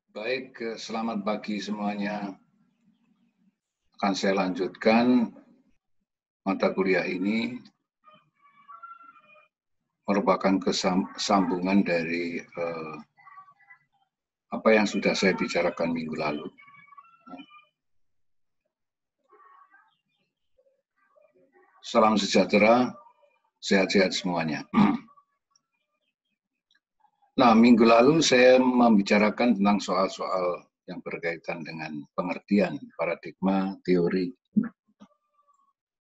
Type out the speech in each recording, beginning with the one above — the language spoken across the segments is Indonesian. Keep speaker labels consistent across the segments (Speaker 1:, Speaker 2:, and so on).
Speaker 1: Baik, selamat pagi semuanya. Akan saya lanjutkan mata kuliah ini merupakan kesambungan dari apa yang sudah saya bicarakan minggu lalu. Salam sejahtera, sehat-sehat semuanya. Nah, minggu lalu saya membicarakan tentang soal-soal yang berkaitan dengan pengertian, paradigma, teori,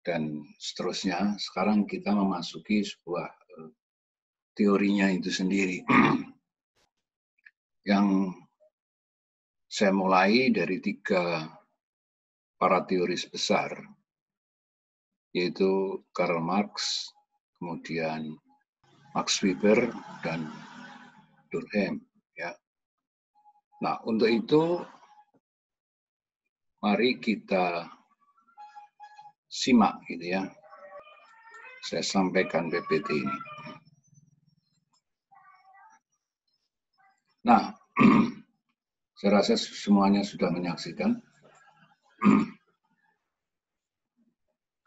Speaker 1: dan seterusnya. Sekarang kita memasuki sebuah teorinya itu sendiri. Yang saya mulai dari 3 para teoris besar, yaitu Karl Marx, kemudian Max Weber, dan Durkheim. Ya. Nah, untuk itu, mari kita simak gitu ya. Saya sampaikan PPT ini. Nah, saya rasa semuanya sudah menyaksikan.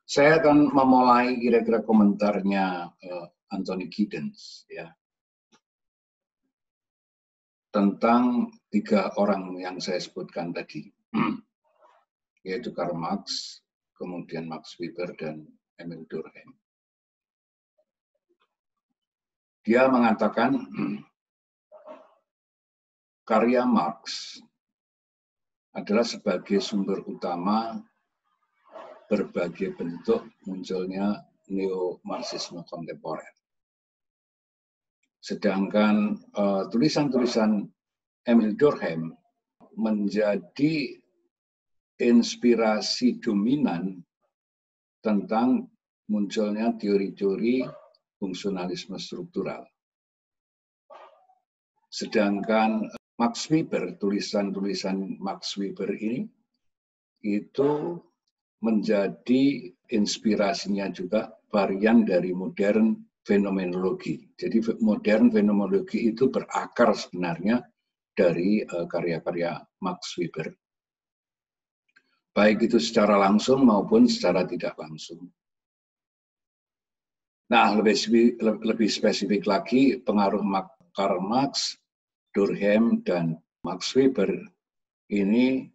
Speaker 1: Saya akan memulai kira-kira komentarnya Anthony Giddens ya, tentang 3 orang yang saya sebutkan tadi, yaitu Karl Marx, kemudian Max Weber, dan Emil Durkheim. Dia mengatakan karya Marx adalah sebagai sumber utama berbagai bentuk munculnya neo-Marxisme kontemporer. Sedangkan tulisan-tulisan Emil Durkheim menjadi inspirasi dominan tentang munculnya teori-teori fungsionalisme struktural. Sedangkan Max Weber, tulisan-tulisan Max Weber ini itu menjadi inspirasinya juga varian dari modern fenomenologi. Jadi modern fenomenologi itu berakar sebenarnya dari karya-karya Max Weber. Baik itu secara langsung maupun secara tidak langsung. Nah, lebih spesifik lagi, pengaruh Karl Marx, Durkheim, dan Max Weber ini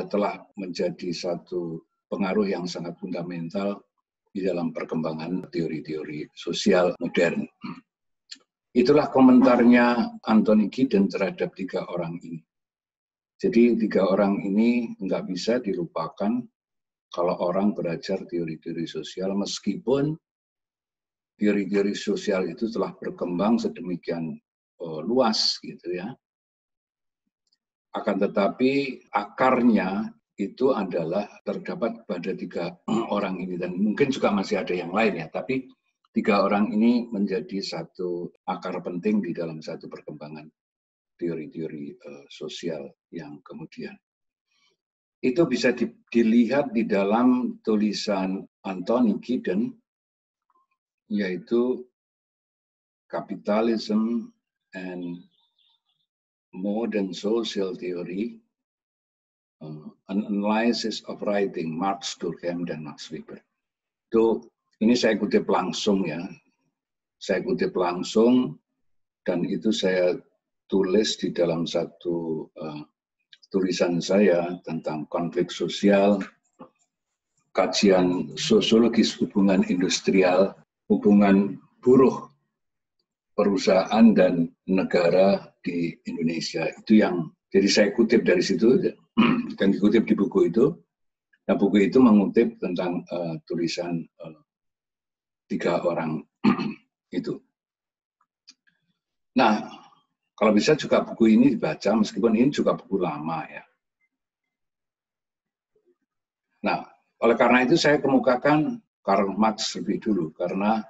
Speaker 1: telah menjadi satu pengaruh yang sangat fundamental di dalam perkembangan teori-teori sosial modern. Itulah komentarnya Anthony Giddens terhadap 3 orang ini. Jadi 3 orang ini nggak bisa dilupakan kalau orang belajar teori-teori sosial, meskipun teori-teori sosial itu telah berkembang sedemikian luas gitu ya. Akan tetapi akarnya itu adalah terdapat pada 3 orang ini, dan mungkin juga masih ada yang lain ya, tapi 3 orang ini menjadi satu akar penting di dalam satu perkembangan teori-teori sosial yang kemudian. Itu bisa dilihat di dalam tulisan Anthony Giddens, yaitu Capitalism and Modern Social Theory, an Analysis of Writing, Marx, Durkheim, dan Max Weber. Ini saya kutip langsung ya, saya kutip langsung, dan itu saya tulis di dalam satu tulisan saya tentang konflik sosial, kajian sosiologis hubungan industrial, hubungan buruh, perusahaan, dan negara di Indonesia. Itu yang, jadi saya kutip dari situ, dan dikutip di buku itu. Nah, buku itu mengutip tentang tulisan 3 orang itu. Nah, kalau bisa juga buku ini dibaca, meskipun ini juga buku lama ya. Nah, oleh karena itu saya kemukakan Karl Marx lebih dulu, karena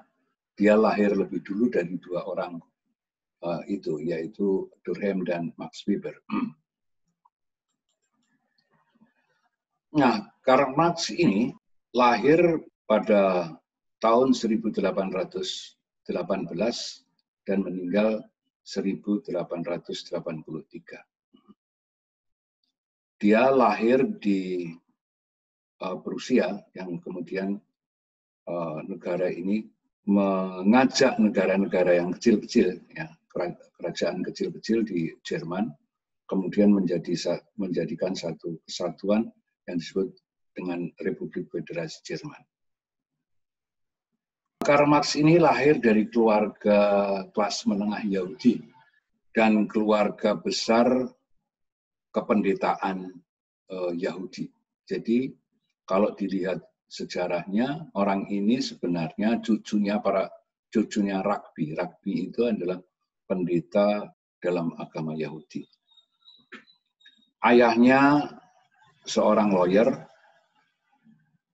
Speaker 1: dia lahir lebih dulu dari 2 orang itu, yaitu Durkheim dan Max Weber. Nah, Karl Marx ini lahir pada tahun 1818 dan meninggal 1883. dia lahir di Prusia, yang kemudian negara ini mengajak negara-negara yang kecil-kecil, ya, kerajaan kecil-kecil di Jerman, kemudian menjadikan satu kesatuan yang disebut dengan Republik Federasi Jerman. Karl Marx ini lahir dari keluarga kelas menengah Yahudi dan keluarga besar kependetaan Yahudi. Jadi kalau dilihat sejarahnya, orang ini sebenarnya cucunya Rabbi. Rabbi itu adalah pendeta dalam agama Yahudi. Ayahnya seorang lawyer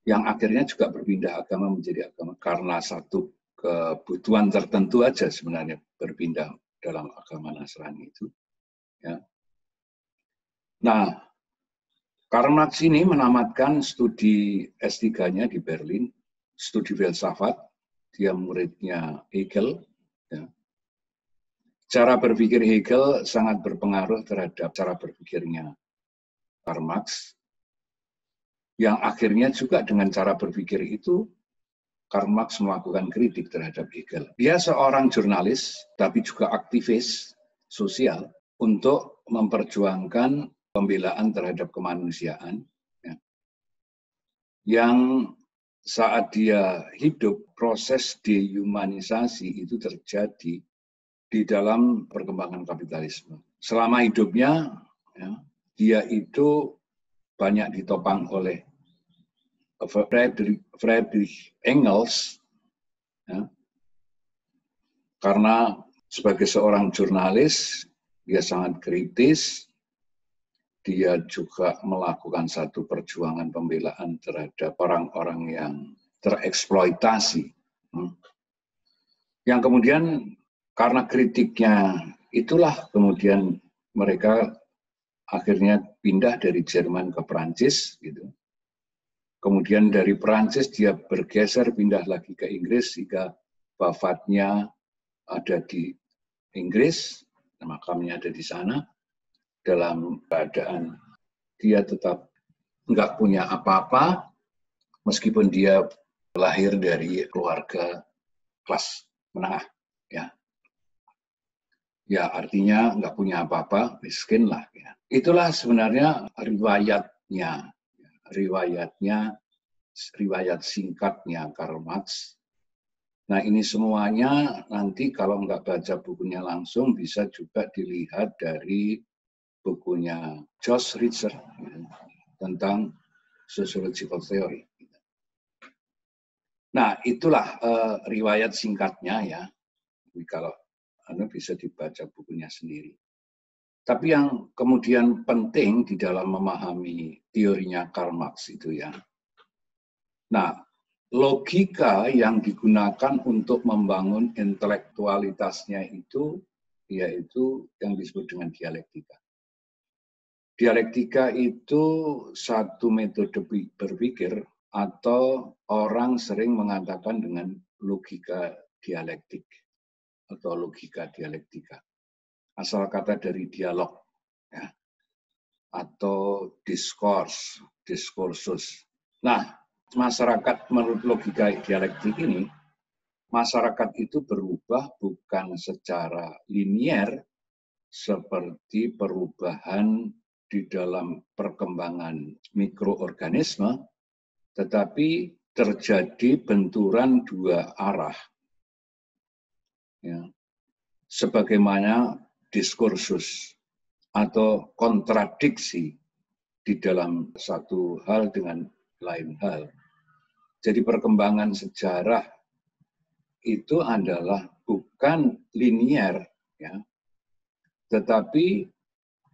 Speaker 1: yang akhirnya juga berpindah agama menjadi agama karena satu kebutuhan tertentu aja sebenarnya berpindah dalam agama Nasrani itu. Ya. Nah, Karl Marx ini menamatkan studi S3-nya di Berlin, studi filsafat, dia muridnya Hegel. Ya. Cara berpikir Hegel sangat berpengaruh terhadap cara berpikirnya Karl Marx, yang akhirnya juga dengan cara berpikir itu, Karl Marx melakukan kritik terhadap Hegel. Dia seorang jurnalis, tapi juga aktivis sosial untuk memperjuangkan pembelaan terhadap kemanusiaan, ya, yang saat dia hidup, proses dehumanisasi itu terjadi di dalam perkembangan kapitalisme. Selama hidupnya, ya, dia itu banyak ditopang oleh Friedrich Engels, ya, karena sebagai seorang jurnalis, dia sangat kritis, dia juga melakukan satu perjuangan pembelaan terhadap orang-orang yang tereksploitasi. Yang kemudian karena kritiknya itulah kemudian mereka akhirnya pindah dari Jerman ke Perancis, gitu. Kemudian dari Perancis dia bergeser pindah lagi ke Inggris hingga wafatnya ada di Inggris, makamnya ada di sana, dalam keadaan dia tetap nggak punya apa-apa, meskipun dia lahir dari keluarga kelas menengah, ya. Ya artinya nggak punya apa-apa, miskin lah. Ya. Itulah sebenarnya riwayat singkatnya Karl Marx. Nah ini semuanya nanti kalau nggak baca bukunya langsung bisa juga dilihat dari bukunya Josh Ritzer, ya, tentang sociological theory. Nah itulah riwayat singkatnya, ya. Kalau Anda bisa dibaca bukunya sendiri. Tapi yang kemudian penting di dalam memahami teorinya Karl Marx itu, ya. Nah, logika yang digunakan untuk membangun intelektualitasnya itu yaitu yang disebut dengan dialektika. Dialektika itu satu metode berpikir atau orang sering mengatakan dengan logika dialektik atau logika dialektika. Asal kata dari dialog, ya, atau diskursus. Nah, masyarakat menurut logika dialektik ini, masyarakat itu berubah bukan secara linier seperti perubahan di dalam perkembangan mikroorganisme, tetapi terjadi benturan dua arah. Ya. Sebagaimana diskursus atau kontradiksi di dalam satu hal dengan lain hal. Jadi perkembangan sejarah itu adalah bukan linier, ya, tetapi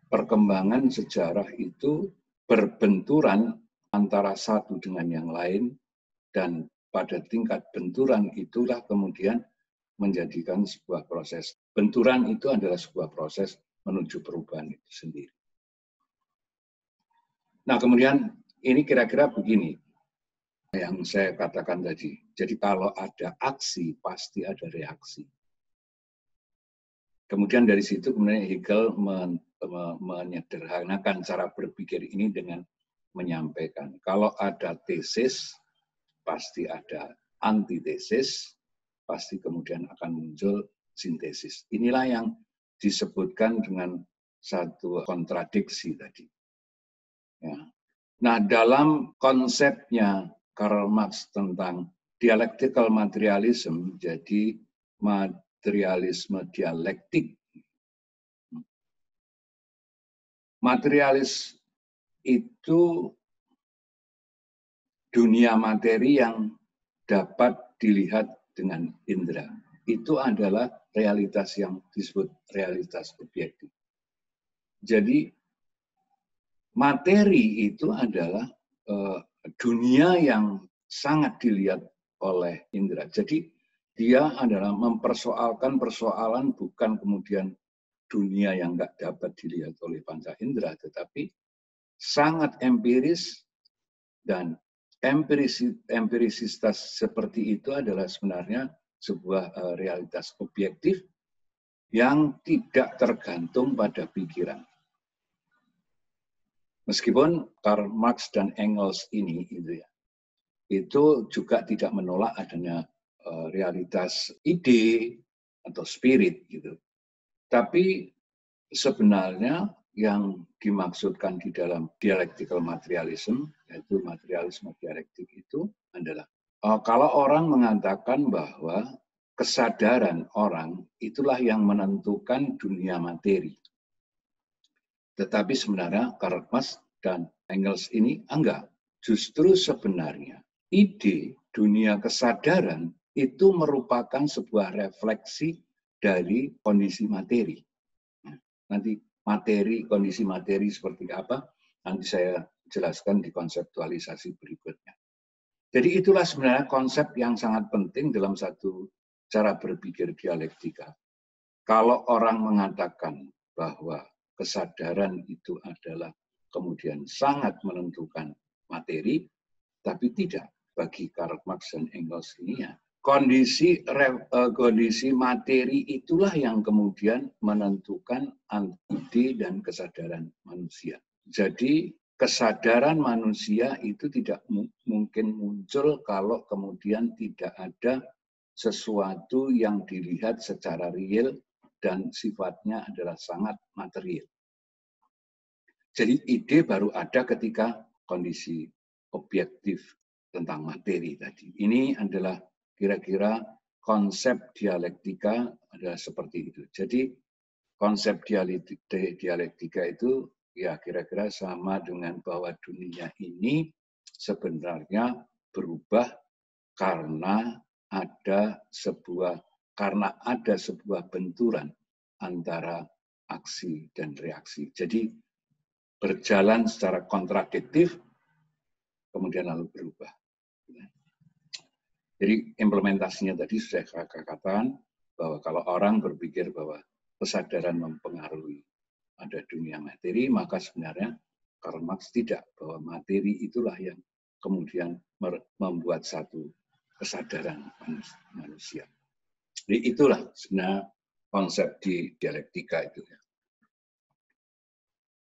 Speaker 1: perkembangan sejarah itu berbenturan antara satu dengan yang lain, dan pada tingkat benturan itulah kemudian menjadikan sebuah proses. Benturan itu adalah sebuah proses menuju perubahan itu sendiri. Nah, kemudian ini kira-kira begini yang saya katakan tadi. Jadi kalau ada aksi, pasti ada reaksi. Kemudian dari situ kemudian Hegel menyederhanakan cara berpikir ini dengan menyampaikan kalau ada tesis pasti ada antitesis, pasti kemudian akan muncul sintesis. Inilah yang disebutkan dengan satu kontradiksi tadi. Ya. Nah, dalam konsepnya Karl Marx tentang dialectical materialism, jadi materialisme dialektik. Materialis itu dunia materi yang dapat dilihat dengan indera. Itu adalah realitas yang disebut realitas objektif. Jadi materi itu adalah dunia yang sangat dilihat oleh indera. Jadi dia adalah mempersoalkan persoalan bukan kemudian dunia yang nggak dapat dilihat oleh panca indera, tetapi sangat empiris, dan empirisitas seperti itu adalah sebenarnya sebuah realitas objektif yang tidak tergantung pada pikiran. Meskipun Karl Marx dan Engels ini itu juga tidak menolak adanya realitas ide atau spirit gitu. Tapi sebenarnya yang dimaksudkan di dalam dialectical materialism, yaitu materialisme dialektik itu adalah kalau orang mengatakan bahwa kesadaran orang itulah yang menentukan dunia materi. Tetapi sebenarnya Karl Marx dan Engels ini enggak. Justru sebenarnya ide dunia kesadaran itu merupakan sebuah refleksi dari kondisi materi. Nanti materi, kondisi materi seperti apa, nanti saya jelaskan di konseptualisasi berikutnya. Jadi itulah sebenarnya konsep yang sangat penting dalam satu cara berpikir dialektika. Kalau orang mengatakan bahwa kesadaran itu adalah kemudian sangat menentukan materi, tapi tidak bagi Karl Marx dan Engels ini ya. Kondisi materi itulah yang kemudian menentukan ide dan kesadaran manusia. Jadi kesadaran manusia itu tidak mungkin muncul kalau kemudian tidak ada sesuatu yang dilihat secara real dan sifatnya adalah sangat material. Jadi ide baru ada ketika kondisi objektif tentang materi tadi. Ini adalah kira-kira konsep dialektika adalah seperti itu. Jadi konsep dialektika itu ya kira-kira sama dengan bahwa dunia ini sebenarnya berubah karena ada sebuah benturan antara aksi dan reaksi. Jadi berjalan secara kontradiktif kemudian lalu berubah. Jadi implementasinya tadi sudah saya katakan bahwa kalau orang berpikir bahwa kesadaran mempengaruhi ada dunia materi, maka sebenarnya Karl Marx tidak, bahwa materi itulah yang kemudian membuat satu kesadaran manusia. Jadi itulah sebenarnya konsep di dialektika itu.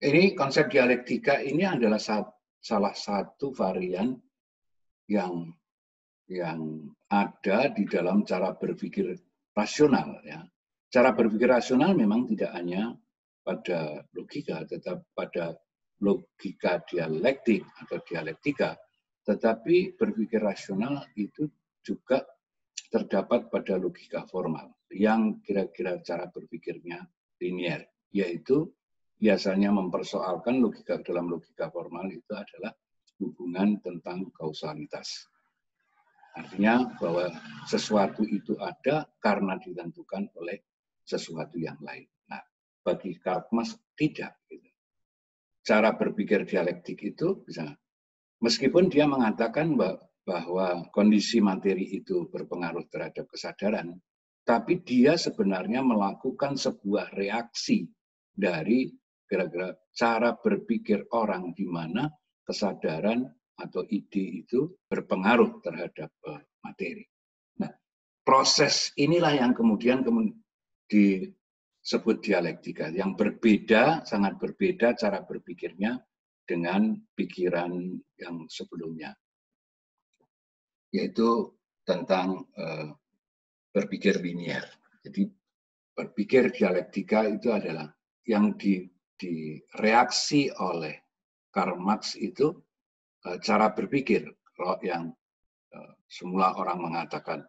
Speaker 1: Ini konsep dialektika ini adalah salah satu varian yang ada di dalam cara berpikir rasional. Ya. Cara berpikir rasional memang tidak hanya pada logika, tetapi pada logika dialektik atau dialektika, tetapi berpikir rasional itu juga terdapat pada logika formal yang kira-kira cara berpikirnya linier, yaitu biasanya mempersoalkan logika dalam logika formal itu adalah hubungan tentang kausalitas. Artinya bahwa sesuatu itu ada karena ditentukan oleh sesuatu yang lain. Nah, bagi Karl Marx tidak. Cara berpikir dialektik itu bisa, meskipun dia mengatakan bahwa kondisi materi itu berpengaruh terhadap kesadaran, tapi dia sebenarnya melakukan sebuah reaksi dari kira-kira cara berpikir orang di mana kesadaran atau ide itu berpengaruh terhadap materi. Nah, proses inilah yang kemudian sebut dialektika, yang berbeda, sangat berbeda cara berpikirnya dengan pikiran yang sebelumnya, yaitu tentang berpikir linier. Jadi berpikir dialektika itu adalah yang direaksi oleh Karl Marx itu cara berpikir. Kalau yang semula orang mengatakan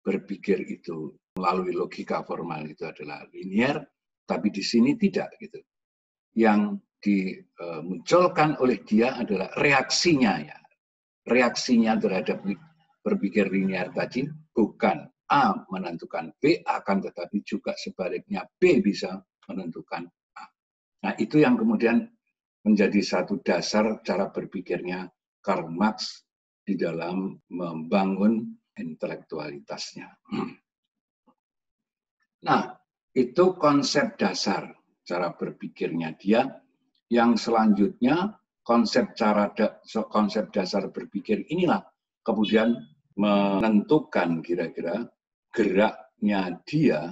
Speaker 1: berpikir itu melalui logika formal itu adalah linier, tapi di sini tidak gitu. Yang dimunculkan oleh dia adalah reaksinya ya. Reaksinya terhadap berpikir linier tadi bukan A menentukan B, akan tetapi juga sebaliknya B bisa menentukan A. Nah, itu yang kemudian menjadi satu dasar cara berpikirnya Karl Marx di dalam membangun intelektualitasnya. Nah, itu konsep dasar cara berpikirnya dia. Yang selanjutnya konsep dasar berpikir inilah kemudian menentukan kira-kira geraknya dia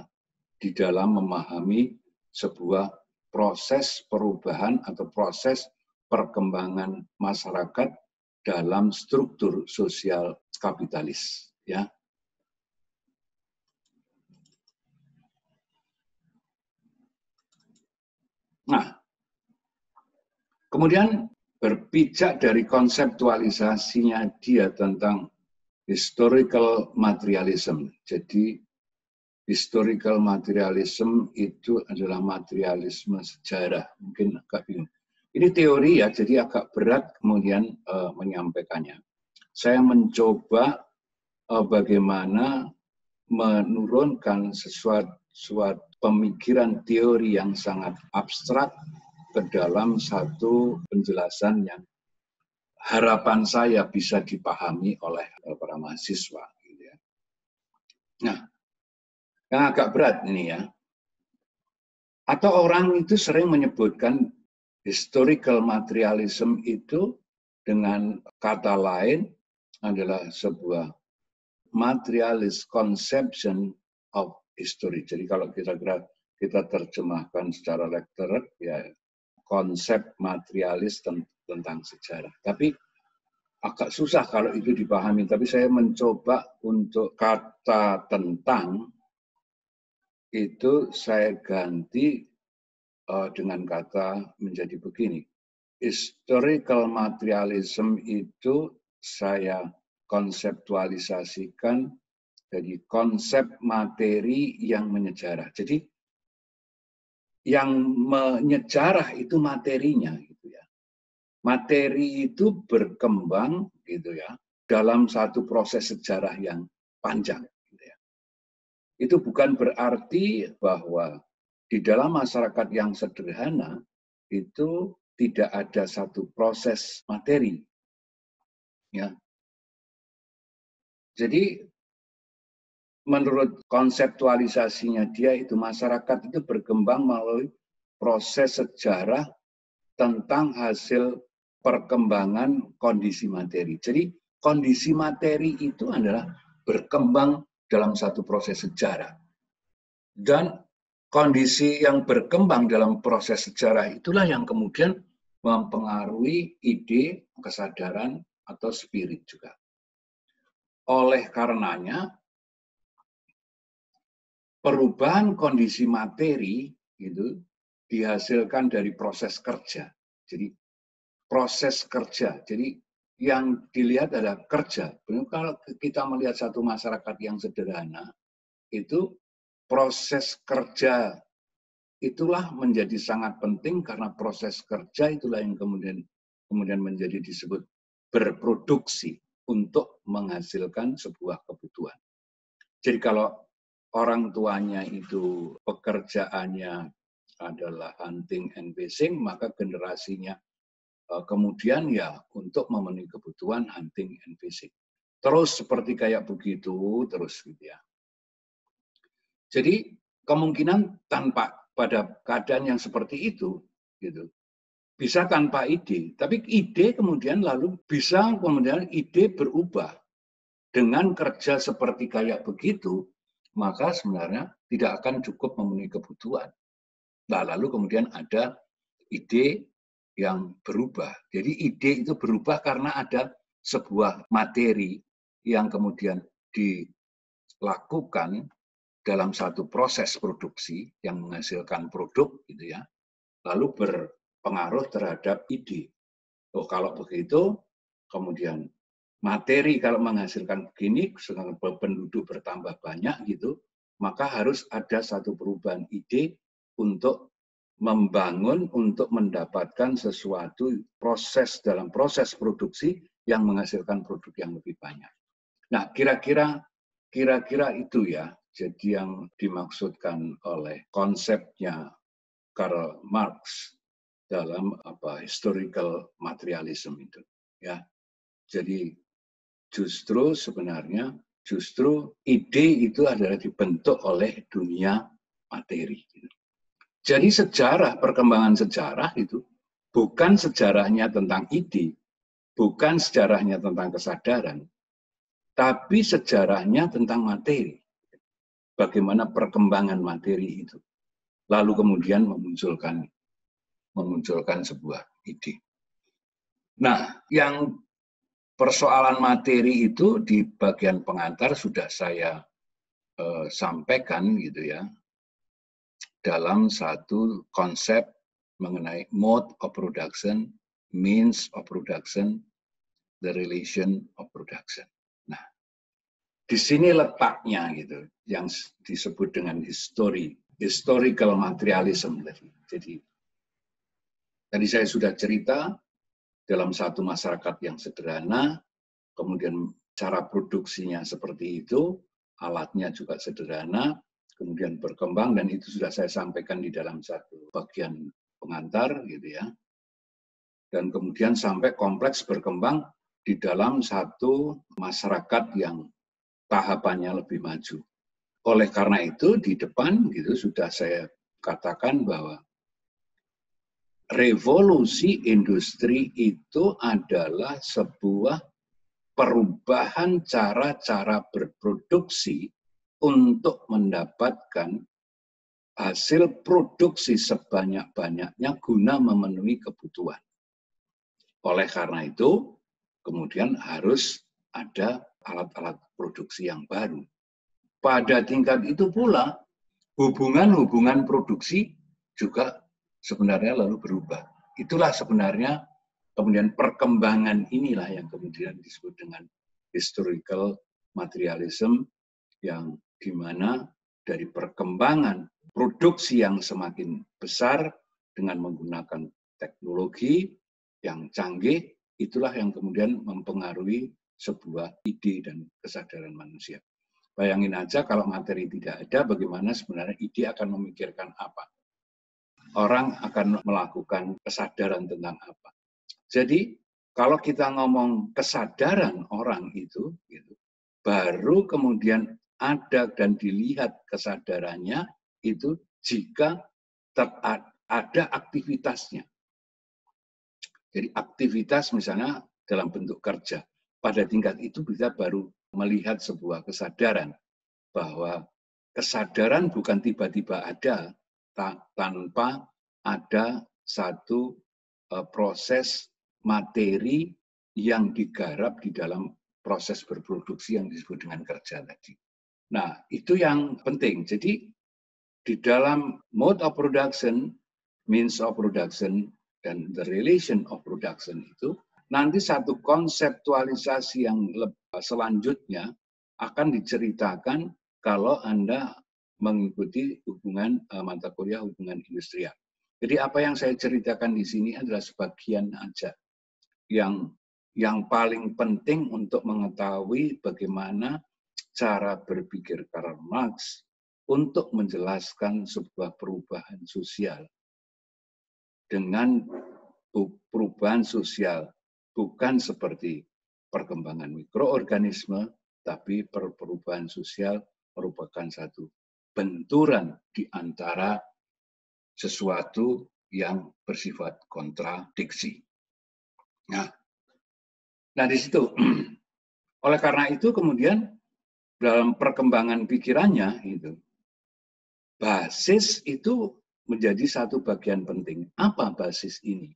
Speaker 1: di dalam memahami sebuah proses perubahan atau proses perkembangan masyarakat dalam struktur sosial kapitalis, ya. Nah, kemudian berpijak dari konseptualisasinya dia tentang historical materialism. Jadi historical materialism itu adalah materialisme sejarah. Mungkin agak bingung. Ini teori ya, jadi agak berat kemudian menyampaikannya. Saya mencoba bagaimana menurunkan sesuatu pemikiran teori yang sangat abstrak ke dalam satu penjelasan yang harapan saya bisa dipahami oleh para mahasiswa. Gitu ya. Nah, yang agak berat ini ya. Atau orang itu sering menyebutkan historical materialism itu dengan kata lain adalah sebuah materialist conception of history. Jadi kalau kita terjemahkan secara literal ya konsep materialis tentang sejarah. Tapi agak susah kalau itu dipahami. Tapi saya mencoba untuk kata tentang itu saya ganti dengan kata menjadi begini. Historical materialism itu saya konseptualisasikan jadi konsep materi yang menyejarah. Jadi yang menyejarah itu materinya gitu ya. Materi itu berkembang gitu ya dalam satu proses sejarah yang panjang gitu ya. Itu bukan berarti bahwa di dalam masyarakat yang sederhana itu tidak ada satu proses materi. Ya. Jadi menurut konseptualisasinya dia itu masyarakat itu berkembang melalui proses sejarah tentang hasil perkembangan kondisi materi. Jadi kondisi materi itu adalah berkembang dalam satu proses sejarah. Dan kondisi yang berkembang dalam proses sejarah itulah yang kemudian mempengaruhi ide, kesadaran, atau spirit juga. Oleh karenanya, perubahan kondisi materi itu dihasilkan dari proses kerja. Jadi proses kerja. Jadi yang dilihat adalah kerja. Kalau kita melihat satu masyarakat yang sederhana, itu proses kerja itulah menjadi sangat penting karena proses kerja itulah yang kemudian menjadi disebut berproduksi untuk menghasilkan sebuah kebutuhan. Jadi kalau orang tuanya itu pekerjaannya adalah hunting and fishing, maka generasinya kemudian ya untuk memenuhi kebutuhan hunting and fishing. Terus seperti kayak begitu, terus gitu ya. Jadi kemungkinan pada keadaan yang seperti itu, gitu, bisa tanpa ide. Tapi ide kemudian lalu bisa kemudian ide berubah dengan kerja seperti kayak begitu, maka sebenarnya tidak akan cukup memenuhi kebutuhan. Nah, lalu kemudian ada ide yang berubah. Jadi ide itu berubah karena ada sebuah materi yang kemudian dilakukan dalam satu proses produksi yang menghasilkan produk, gitu ya. Lalu berpengaruh terhadap ide. Oh, kalau begitu, kemudian materi kalau menghasilkan begini, sedangkan penduduk bertambah banyak gitu, maka harus ada satu perubahan ide untuk membangun, untuk mendapatkan sesuatu proses dalam proses produksi yang menghasilkan produk yang lebih banyak. Nah, kira-kira itu ya, jadi yang dimaksudkan oleh konsepnya Karl Marx dalam historical materialism itu, ya. Jadi sebenarnya ide itu adalah dibentuk oleh dunia materi. Jadi perkembangan sejarah itu bukan sejarahnya tentang ide, bukan sejarahnya tentang kesadaran, tapi sejarahnya tentang materi. Bagaimana perkembangan materi itu. Lalu kemudian memunculkan sebuah ide. Nah, yang persoalan materi itu di bagian pengantar sudah saya sampaikan gitu ya, dalam satu konsep mengenai mode of production, means of production, the relation of production. Nah, di sini letaknya gitu, yang disebut dengan historical materialism. Jadi tadi saya sudah cerita dalam satu masyarakat yang sederhana, kemudian cara produksinya seperti itu, alatnya juga sederhana, kemudian berkembang, dan itu sudah saya sampaikan di dalam satu bagian pengantar, gitu ya. Dan kemudian sampai kompleks berkembang di dalam satu masyarakat yang tahapannya lebih maju. Oleh karena itu, di depan gitu sudah saya katakan bahwa revolusi industri itu adalah sebuah perubahan cara-cara berproduksi untuk mendapatkan hasil produksi sebanyak-banyaknya guna memenuhi kebutuhan. Oleh karena itu, kemudian harus ada alat-alat produksi yang baru. Pada tingkat itu pula, hubungan-hubungan produksi juga sebenarnya lalu berubah. Itulah sebenarnya kemudian perkembangan inilah yang kemudian disebut dengan historical materialism, yang dimana dari perkembangan produksi yang semakin besar dengan menggunakan teknologi yang canggih, itulah yang kemudian mempengaruhi sebuah ide dan kesadaran manusia. Bayangin aja kalau materi tidak ada, bagaimana sebenarnya ide akan memikirkan apa? Orang akan melakukan kesadaran tentang apa? Jadi kalau kita ngomong kesadaran orang itu, gitu, baru kemudian ada dan dilihat kesadarannya itu jika ada aktivitasnya. Jadi aktivitas misalnya dalam bentuk kerja. Pada tingkat itu kita baru melihat sebuah kesadaran bahwa kesadaran bukan tiba-tiba ada tanpa ada satu proses materi yang digarap di dalam proses berproduksi yang disebut dengan kerja tadi. Nah, itu yang penting. Jadi di dalam mode of production, means of production, dan the relation of production itu, nanti satu konseptualisasi yang selanjutnya akan diceritakan kalau Anda mengikuti hubungan mata kuliah hubungan industrial. Jadi apa yang saya ceritakan di sini adalah sebagian aja. Yang paling penting untuk mengetahui bagaimana cara berpikir Karl Marx untuk menjelaskan sebuah perubahan sosial. Dengan perubahan sosial bukan seperti perkembangan mikroorganisme, tapi perubahan sosial merupakan satu benturan di antara sesuatu yang bersifat kontradiksi. Nah di situ. Oleh karena itu kemudian dalam perkembangan pikirannya itu basis itu menjadi satu bagian penting. Apa basis ini?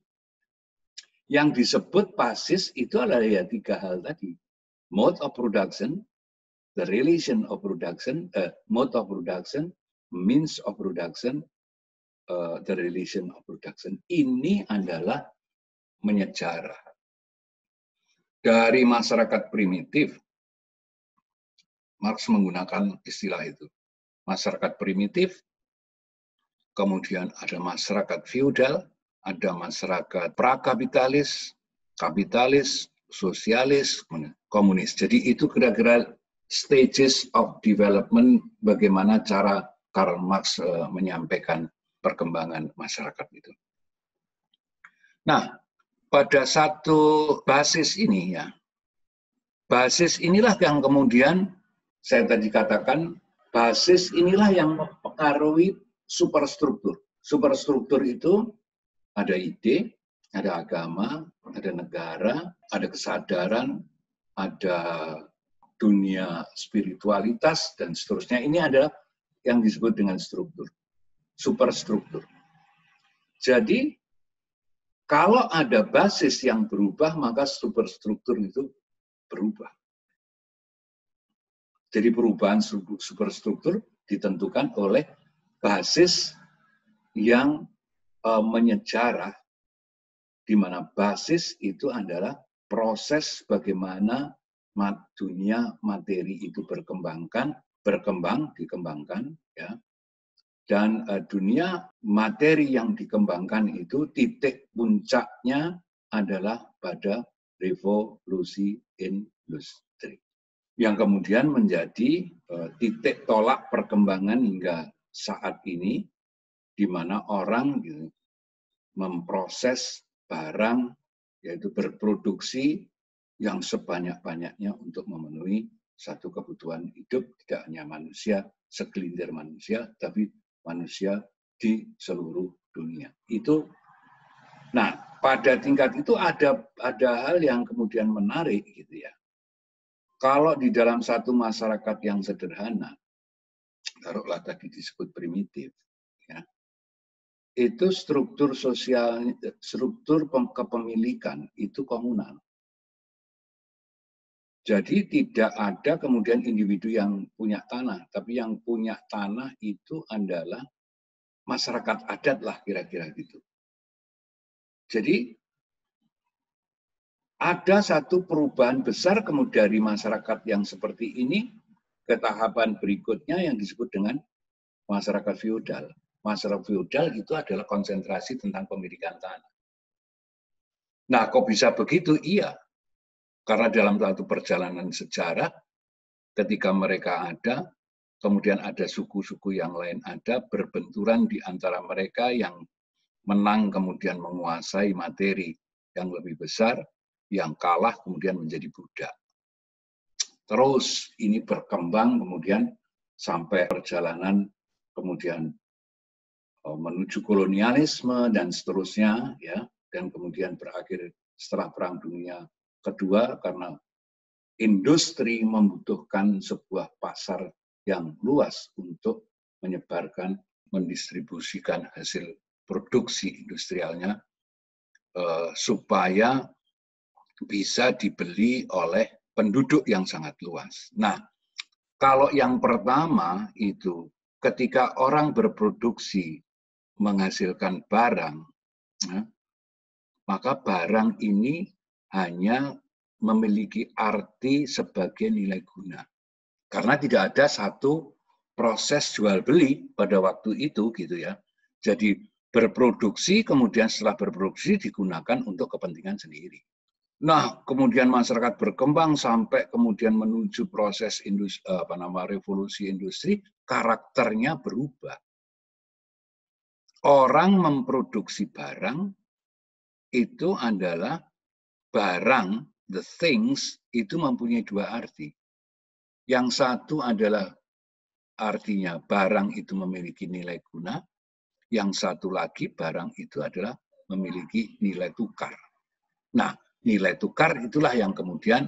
Speaker 1: Yang disebut basis itu adalah ya 3 hal tadi. Mode of production, the relation of production, mode of production, means of production, the relation of production. Ini adalah menyejarah. Dari masyarakat primitif, Marx menggunakan istilah itu. Masyarakat primitif, kemudian ada masyarakat feudal, ada masyarakat prakapitalis, kapitalis, sosialis, komunis. Jadi itu kira-kira stages of development bagaimana cara Karl Marx menyampaikan perkembangan masyarakat itu. Nah, pada satu basis ini ya, basis inilah yang kemudian saya tadi katakan, basis inilah yang mempengaruhi superstruktur. Superstruktur itu ada ide, ada agama, ada negara, ada kesadaran, ada dunia spiritualitas, dan seterusnya. Ini adalah yang disebut dengan struktur, superstruktur. Jadi, kalau ada basis yang berubah, maka superstruktur itu berubah. Jadi perubahan superstruktur ditentukan oleh basis yang menyejarah, di mana basis itu adalah proses bagaimana dunia materi itu dikembangkan, ya. Dan dunia materi yang dikembangkan itu titik puncaknya adalah pada revolusi industri, yang kemudian menjadi titik tolak perkembangan hingga saat ini, di mana orang memproses barang, yaitu berproduksi yang sebanyak-banyaknya untuk memenuhi satu kebutuhan hidup, tidak hanya manusia, segelintir manusia, tapi manusia di seluruh dunia. Itu, nah pada tingkat itu ada hal yang kemudian menarik gitu ya. Kalau di dalam satu masyarakat yang sederhana, taruhlah tadi disebut primitif, ya, itu struktur sosial, struktur kepemilikan itu komunal. Jadi tidak ada kemudian individu yang punya tanah, tapi yang punya tanah itu adalah masyarakat adat lah kira-kira gitu. Jadi ada satu perubahan besar kemudian dari masyarakat yang seperti ini ke tahapan berikutnya yang disebut dengan masyarakat feodal. Masyarakat feodal itu adalah konsentrasi tentang pemilikan tanah. Nah, kok bisa begitu? Iya. Karena dalam satu perjalanan sejarah, ketika mereka ada, kemudian ada suku-suku yang lain ada, berbenturan di antara mereka, yang menang kemudian menguasai materi yang lebih besar, yang kalah kemudian menjadi budak. Terus ini berkembang kemudian sampai perjalanan kemudian menuju kolonialisme dan seterusnya, ya, dan kemudian berakhir setelah Perang Dunia Kedua karena industri membutuhkan sebuah pasar yang luas untuk menyebarkan, mendistribusikan hasil produksi industrialnya supaya bisa dibeli oleh penduduk yang sangat luas. Nah, kalau yang pertama itu ketika orang berproduksi menghasilkan barang, maka barang ini hanya memiliki arti sebagai nilai guna. Karena tidak ada satu proses jual beli pada waktu itu gitu ya. Jadi berproduksi, kemudian setelah berproduksi digunakan untuk kepentingan sendiri. Nah, kemudian masyarakat berkembang sampai kemudian menuju proses revolusi industri, karakternya berubah. Orang memproduksi barang itu adalah barang, the things, itu mempunyai dua arti. Yang satu adalah artinya barang itu memiliki nilai guna, yang satu lagi barang itu adalah memiliki nilai tukar. Nah, nilai tukar itulah yang kemudian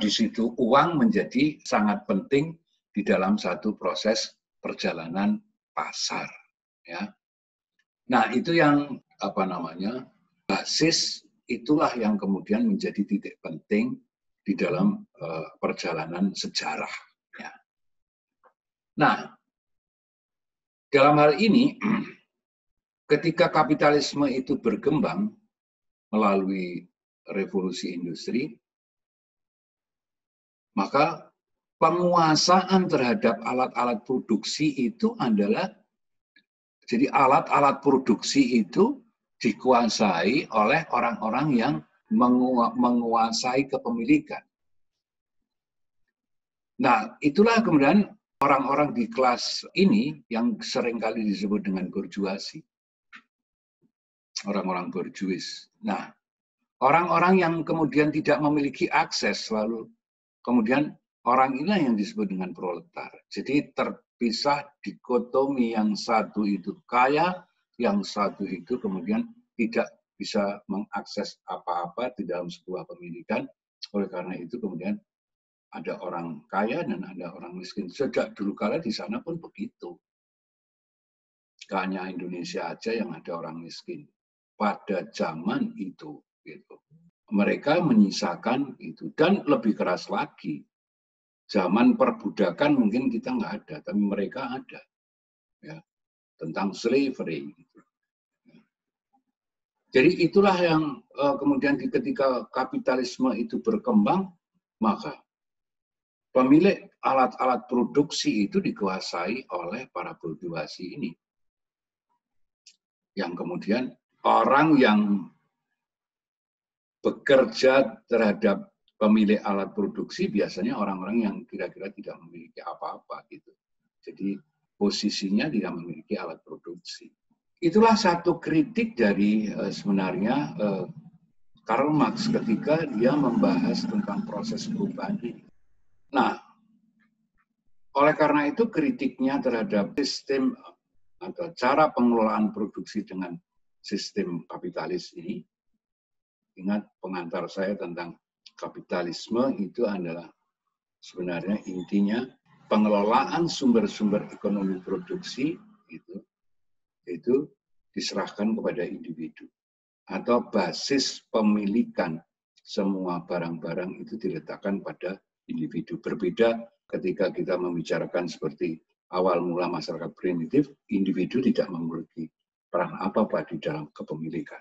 Speaker 1: di situ uang menjadi sangat penting di dalam satu proses perjalanan pasar. ya. Nah, itu yang basis itulah yang kemudian menjadi titik penting di dalam perjalanan sejarah. Ya. Nah, dalam hal ini, ketika kapitalisme itu berkembang melalui revolusi industri, maka penguasaan terhadap alat-alat produksi itu adalah, jadi alat-alat produksi itu dikuasai oleh orang-orang yang menguasai kepemilikan. Nah, itulah kemudian orang-orang di kelas ini yang seringkali disebut dengan bourgeoisie. Orang-orang bourgeois. Nah, orang-orang yang kemudian tidak memiliki akses, lalu kemudian orang inilah yang disebut dengan proletar. Jadi terpisah dikotomi, yang satu itu kaya, yang satu itu kemudian tidak bisa mengakses apa-apa di dalam sebuah pemilikan. Oleh karena itu kemudian ada orang kaya dan ada orang miskin. Sejak dulu kala di sana pun begitu. Gak hanya Indonesia aja yang ada orang miskin. Pada zaman itu, gitu. Mereka menyisakan itu. Dan lebih keras lagi, zaman perbudakan mungkin kita nggak ada, tapi mereka ada. Ya, tentang slavery. Jadi itulah yang kemudian ketika kapitalisme itu berkembang, maka pemilik alat-alat produksi itu dikuasai oleh para bourgeoisie ini. Yang kemudian orang yang bekerja terhadap pemilik alat produksi biasanya orang-orang yang kira-kira tidak memiliki apa-apa gitu. Jadi posisinya tidak memiliki alat produksi. Itulah satu kritik dari sebenarnya Karl Marx ketika dia membahas tentang proses perubahan ini. Nah, oleh karena itu kritiknya terhadap sistem atau cara pengelolaan produksi dengan sistem kapitalis ini, ingat pengantar saya tentang kapitalisme itu adalah sebenarnya intinya pengelolaan sumber-sumber ekonomi produksi itu diserahkan kepada individu. Atau basis pemilikan semua barang-barang itu diletakkan pada individu. Berbeda ketika kita membicarakan seperti awal mula masyarakat primitif, individu tidak memiliki peran apa-apa di dalam kepemilikan.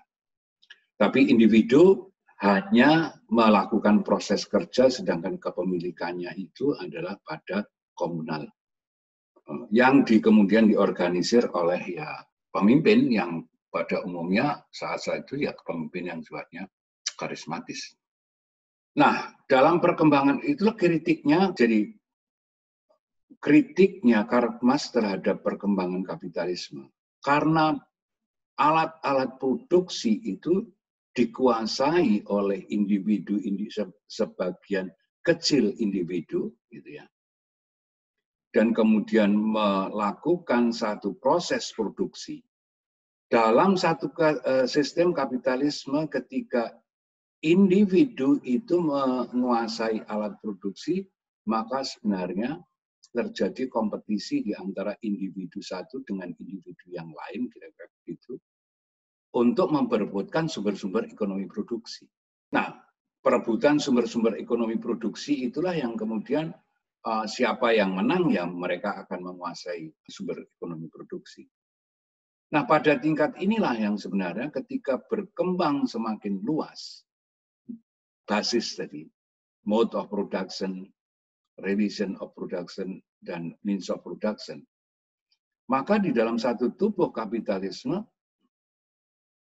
Speaker 1: Tapi individu hanya melakukan proses kerja, sedangkan kepemilikannya itu adalah pada komunal. Yang kemudian diorganisir oleh ya pemimpin yang pada umumnya saat itu ya pemimpin yang sifatnya karismatis. Nah, dalam perkembangan itulah kritiknya, jadi kritiknya Karl Marx terhadap perkembangan kapitalisme. Karena alat-alat produksi itu dikuasai oleh individu, sebagian kecil individu, gitu ya. Dan kemudian melakukan satu proses produksi. Dalam satu sistem kapitalisme ketika individu itu menguasai alat produksi, maka sebenarnya terjadi kompetisi di antara individu satu dengan individu yang lain, kira-kira begitu, untuk memperebutkan sumber-sumber ekonomi produksi. Nah, perebutan sumber-sumber ekonomi produksi itulah yang kemudian siapa yang menang, ya mereka akan menguasai sumber ekonomi produksi. Nah, pada tingkat inilah yang sebenarnya ketika berkembang semakin luas, basis tadi, mode of production, relation of production, dan means of production. Maka di dalam satu tubuh kapitalisme,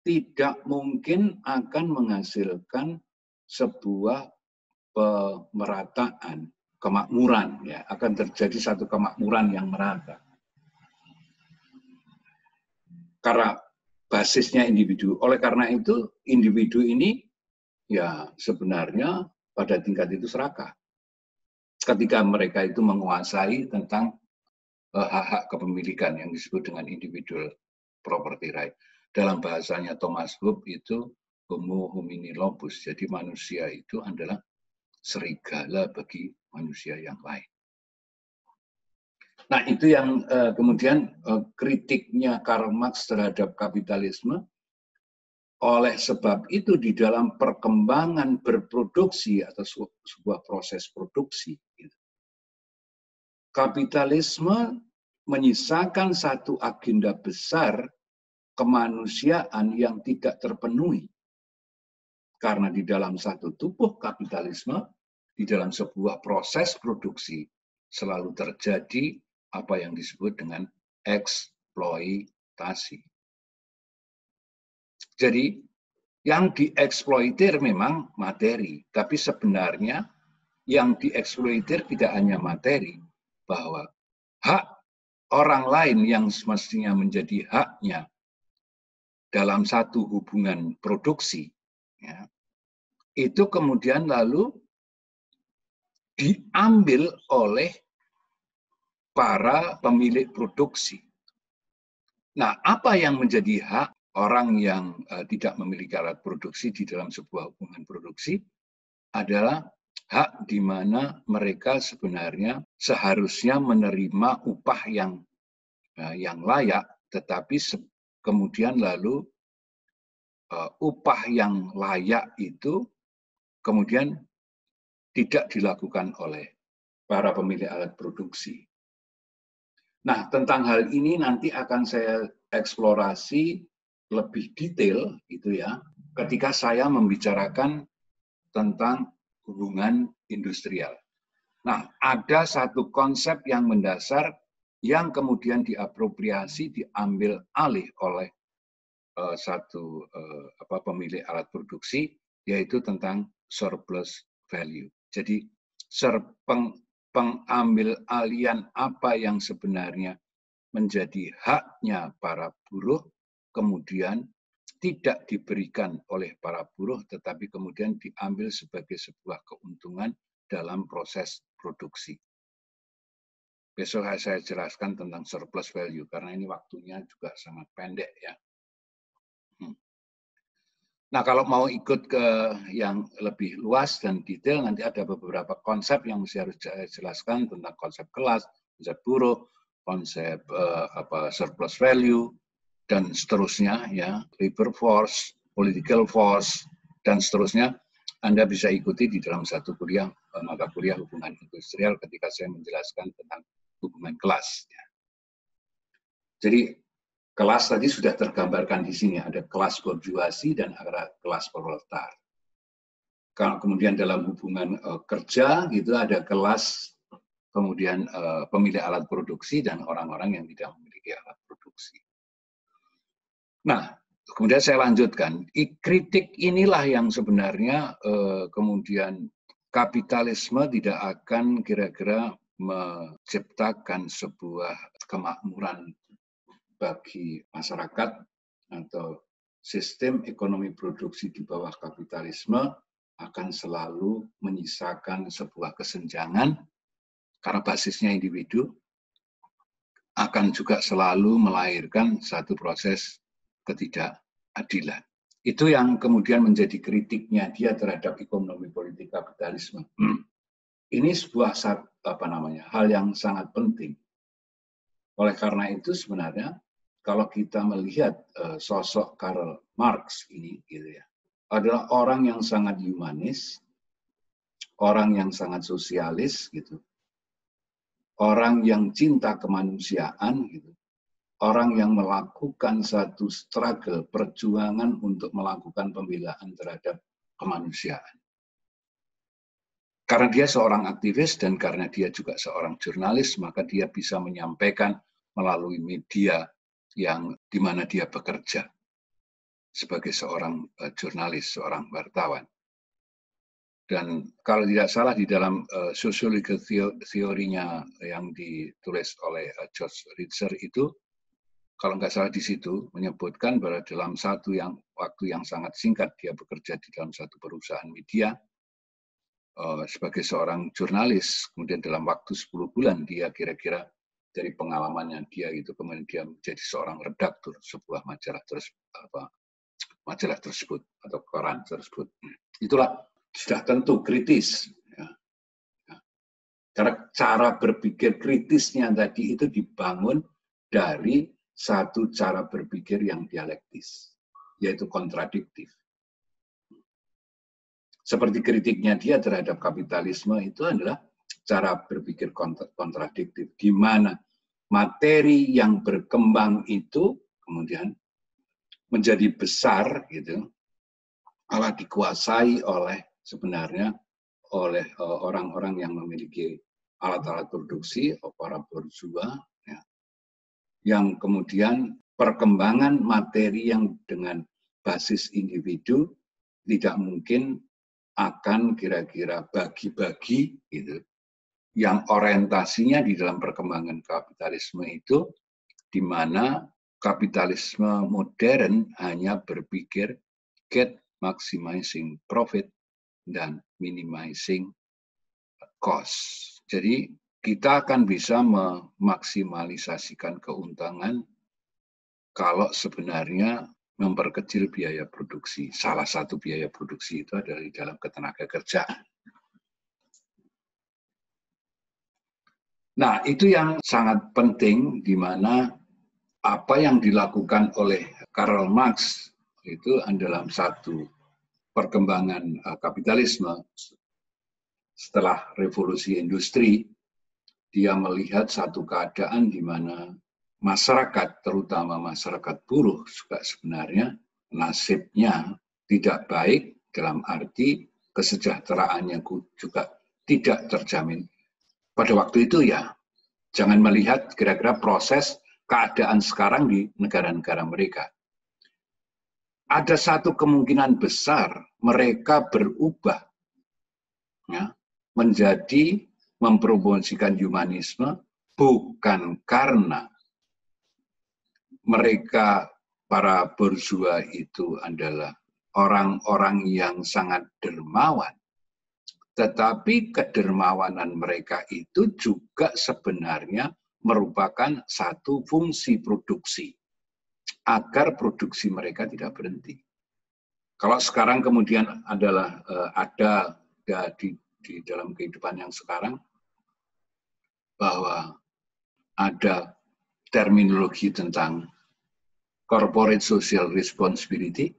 Speaker 1: tidak mungkin akan menghasilkan sebuah pemerataan, kemakmuran. Ya, akan terjadi satu kemakmuran yang merata. Karena basisnya individu. Oleh karena itu, individu ini ya sebenarnya pada tingkat itu serakah. Ketika mereka itu menguasai tentang hak-hak kepemilikan yang disebut dengan individual property right. Dalam bahasanya Thomas Hobbes itu homo homini lupus. Jadi manusia itu adalah serigala bagi manusia yang lain. Nah, itu yang kemudian kritiknya Karl Marx terhadap kapitalisme. Oleh sebab itu, di dalam perkembangan berproduksi atau sebuah proses produksi, kapitalisme menyisakan satu agenda besar kemanusiaan yang tidak terpenuhi. Karena di dalam satu tubuh kapitalisme, di dalam sebuah proses produksi, selalu terjadi apa yang disebut dengan eksploitasi. Jadi, yang dieksploitir memang materi, tapi sebenarnya yang dieksploitir tidak hanya materi, bahwa hak orang lain yang semestinya menjadi haknya dalam satu hubungan produksi, ya, itu kemudian lalu diambil oleh para pemilik produksi. Nah, apa yang menjadi hak orang yang tidak memiliki alat produksi di dalam sebuah hubungan produksi adalah hak di mana mereka sebenarnya seharusnya menerima upah yang layak, tetapi kemudian lalu upah yang layak itu kemudian tidak dilakukan oleh para pemilik alat produksi. Nah, tentang hal ini nanti akan saya eksplorasi lebih detail itu ya, ketika saya membicarakan tentang hubungan industrial. Nah, ada satu konsep yang mendasar yang kemudian diapropriasi, diambil alih oleh pemilik alat produksi, yaitu tentang surplus value. Jadi pengambil alihan apa yang sebenarnya menjadi haknya para buruh, kemudian tidak diberikan oleh para buruh, tetapi kemudian diambil sebagai sebuah keuntungan dalam proses produksi. Besok saya jelaskan tentang surplus value, karena ini waktunya juga sangat pendek ya. Nah, kalau mau ikut ke yang lebih luas dan detail, nanti ada beberapa konsep yang harus saya jelaskan tentang konsep kelas, konsep buruh, konsep surplus value, dan seterusnya ya, labor force, political force, dan seterusnya. Anda bisa ikuti di dalam satu kuliah, mata kuliah hubungan industrial ketika saya menjelaskan tentang hubungan kelas. Ya. Jadi kelas tadi sudah tergambarkan di sini, ada kelas borjuasi dan ada kelas proletar. Kalau kemudian dalam hubungan kerja gitu ada kelas kemudian pemilik alat produksi dan orang-orang yang tidak memiliki alat produksi. Nah, kemudian saya lanjutkan, kritik inilah yang sebenarnya kemudian kapitalisme tidak akan kira-kira menciptakan sebuah kemakmuran bagi masyarakat atau sistem ekonomi produksi di bawah kapitalisme akan selalu menyisakan sebuah kesenjangan karena basisnya individu, akan juga selalu melahirkan satu proses ketidakadilan. Itu yang kemudian menjadi kritiknya dia terhadap ekonomi politik kapitalisme. Ini sebuah hal yang sangat penting. Oleh karena itu sebenarnya kalau kita melihat sosok Karl Marx ini gitu ya, adalah orang yang sangat humanis, orang yang sangat sosialis gitu. Orang yang cinta kemanusiaan gitu. Orang yang melakukan satu struggle, perjuangan untuk melakukan pembelaan terhadap kemanusiaan. Karena dia seorang aktivis dan karena dia juga seorang jurnalis, maka dia bisa menyampaikan melalui media yang di mana dia bekerja sebagai seorang jurnalis, seorang wartawan. Dan kalau tidak salah di dalam sociological teorinya yang ditulis oleh George Ritzer itu, kalau nggak salah di situ menyebutkan bahwa dalam waktu yang sangat singkat dia bekerja di dalam satu perusahaan media, sebagai seorang jurnalis, kemudian dalam waktu 10 bulan dia kira-kira dari pengalamannya dia itu kemudian dia menjadi seorang redaktur sebuah majalah tersebut atau koran tersebut. Itulah sudah tentu kritis. Ya. Karena cara berpikir kritisnya tadi itu dibangun dari satu cara berpikir yang dialektis, yaitu kontradiktif. Seperti kritiknya dia terhadap kapitalisme itu adalah cara berpikir kontradiktif, di mana materi yang berkembang itu kemudian menjadi besar, gitu, malah dikuasai oleh sebenarnya oleh orang-orang yang memiliki alat-alat produksi, para bourgeois, ya, yang kemudian perkembangan materi yang dengan basis individu tidak mungkin akan kira-kira bagi-bagi, gitu, yang orientasinya di dalam perkembangan kapitalisme itu, di mana kapitalisme modern hanya berpikir get maximizing profit dan minimizing cost. Jadi kita akan bisa memaksimalisasikan keuntungan kalau sebenarnya memperkecil biaya produksi. Salah satu biaya produksi itu adalah di dalam ketenaga kerjaan. Nah, itu yang sangat penting, di mana apa yang dilakukan oleh Karl Marx itu adalah satu perkembangan kapitalisme. Setelah revolusi industri, dia melihat satu keadaan di mana masyarakat, terutama masyarakat buruh, juga sebenarnya nasibnya tidak baik, dalam arti kesejahteraannya juga tidak terjamin. Pada waktu itu ya, jangan melihat kira-kira proses keadaan sekarang di negara-negara mereka. Ada satu kemungkinan besar mereka berubah, ya, menjadi mempromosikan humanisme bukan karena mereka para bourgeois itu adalah orang-orang yang sangat dermawan, tetapi kedermawanan mereka itu juga sebenarnya merupakan satu fungsi produksi agar produksi mereka tidak berhenti. Kalau sekarang kemudian adalah ada di dalam kehidupan yang sekarang bahwa ada terminologi tentang corporate social responsibility,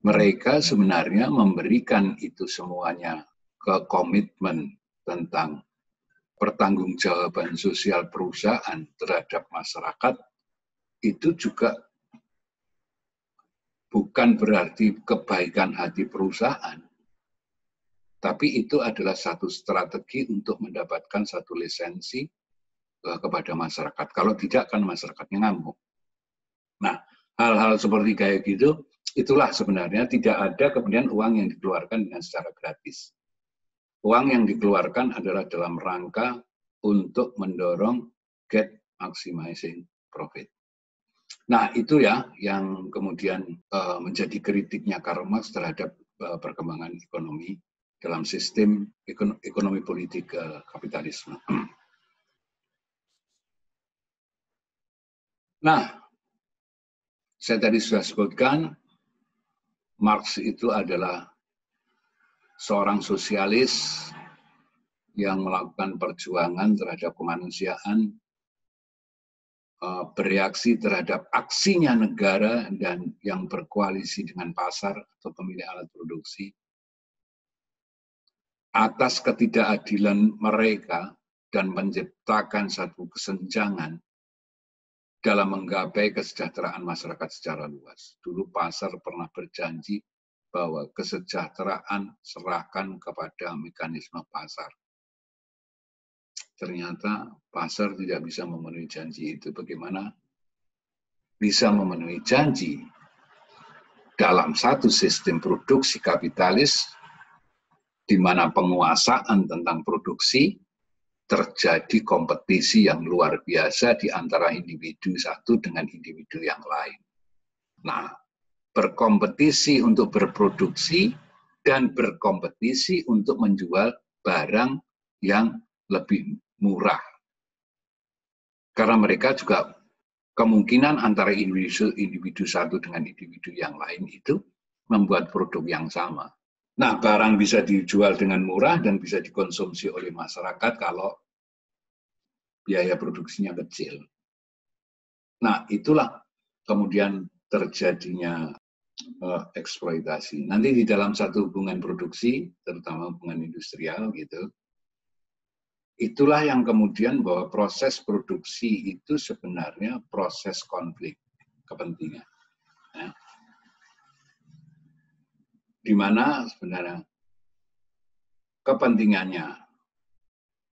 Speaker 1: mereka sebenarnya memberikan itu semuanya ke komitmen tentang pertanggungjawaban sosial perusahaan terhadap masyarakat. Itu juga bukan berarti kebaikan hati perusahaan, tapi itu adalah satu strategi untuk mendapatkan satu lisensi kepada masyarakat. Kalau tidak, kan masyarakatnya ngamuk. Nah, hal-hal seperti kayak gitu, itulah sebenarnya tidak ada kemudian uang yang dikeluarkan dengan secara gratis. Uang yang dikeluarkan adalah dalam rangka untuk mendorong get maximizing profit. Nah, itu ya yang kemudian menjadi kritiknya Karl Marx terhadap perkembangan ekonomi dalam sistem ekonomi politik kapitalisme. Nah, saya tadi sudah sebutkan, Marx itu adalah seorang sosialis yang melakukan perjuangan terhadap kemanusiaan, bereaksi terhadap aksinya negara dan yang berkoalisi dengan pasar atau pemilik alat produksi, atas ketidakadilan mereka dan menciptakan satu kesenjangan dalam menggapai kesejahteraan masyarakat secara luas. Dulu pasar pernah berjanji bahwa kesejahteraan serahkan kepada mekanisme pasar. Ternyata pasar tidak bisa memenuhi janji itu. Bagaimana bisa memenuhi janji dalam satu sistem produksi kapitalis di mana penguasaan tentang produksi terjadi kompetisi yang luar biasa di antara individu satu dengan individu yang lain. Nah, berkompetisi untuk berproduksi dan berkompetisi untuk menjual barang yang lebih murah. Karena mereka juga kemungkinan antara individu satu dengan individu yang lain itu membuat produk yang sama. Nah, barang bisa dijual dengan murah dan bisa dikonsumsi oleh masyarakat kalau biaya produksinya kecil. Nah, itulah kemudian terjadinya eksploitasi. Nanti di dalam satu hubungan produksi, terutama hubungan industrial gitu, itulah yang kemudian bahwa proses produksi itu sebenarnya proses konflik kepentingan. Ya. Di mana sebenarnya kepentingannya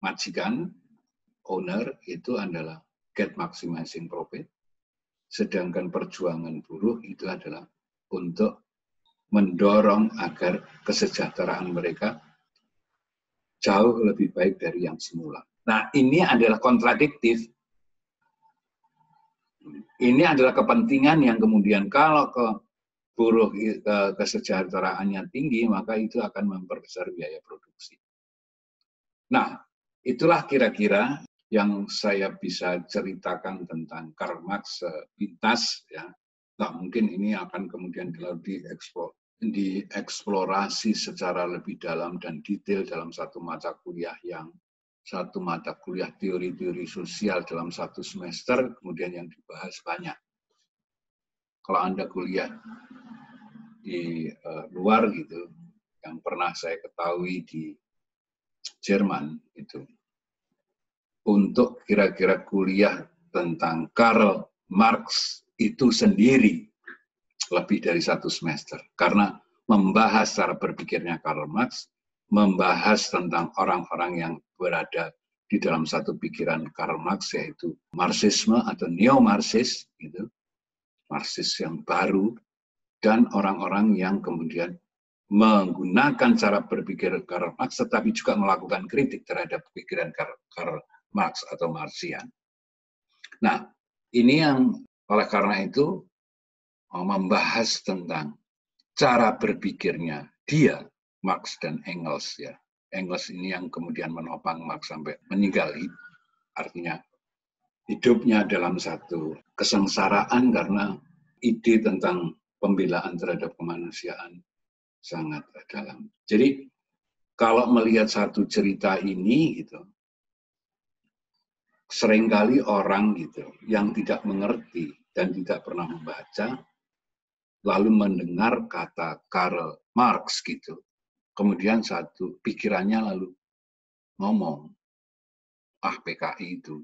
Speaker 1: majikan, owner itu adalah get maximizing profit, sedangkan perjuangan buruh itu adalah untuk mendorong agar kesejahteraan mereka jauh lebih baik dari yang semula. Nah, ini adalah kontradiktif. Ini adalah kepentingan yang kemudian kalau buruh kesejahteraannya tinggi, maka itu akan memperbesar biaya produksi. Nah, itulah kira-kira yang saya bisa ceritakan tentang Karl Marx pintas. Ya. Nah, mungkin ini akan kemudian dieksplorasi secara lebih dalam dan detail dalam satu mata kuliah teori-teori sosial dalam satu semester, kemudian yang dibahas banyak. Kalau Anda kuliah di luar gitu, yang pernah saya ketahui di Jerman itu, untuk kira-kira kuliah tentang Karl Marx itu sendiri lebih dari satu semester, karena membahas cara berpikirnya Karl Marx, membahas tentang orang-orang yang berada di dalam satu pikiran Karl Marx, yaitu Marxisme atau neo-Marxis, gitu, Marxis yang baru, dan orang-orang yang kemudian menggunakan cara berpikir Karl Marx, tetapi juga melakukan kritik terhadap pikiran Karl Marx atau Marxian. Nah, ini yang oleh karena itu membahas tentang cara berpikirnya dia, Marx dan Engels ya. Engels ini yang kemudian menopang Marx sampai meninggal, artinya hidupnya dalam satu kesengsaraan karena ide tentang pembelaan terhadap kemanusiaan sangat dalam. Jadi kalau melihat satu cerita ini gitu, seringkali orang gitu yang tidak mengerti dan tidak pernah membaca lalu mendengar kata Karl Marx gitu, kemudian satu pikirannya lalu ngomong, PKI itu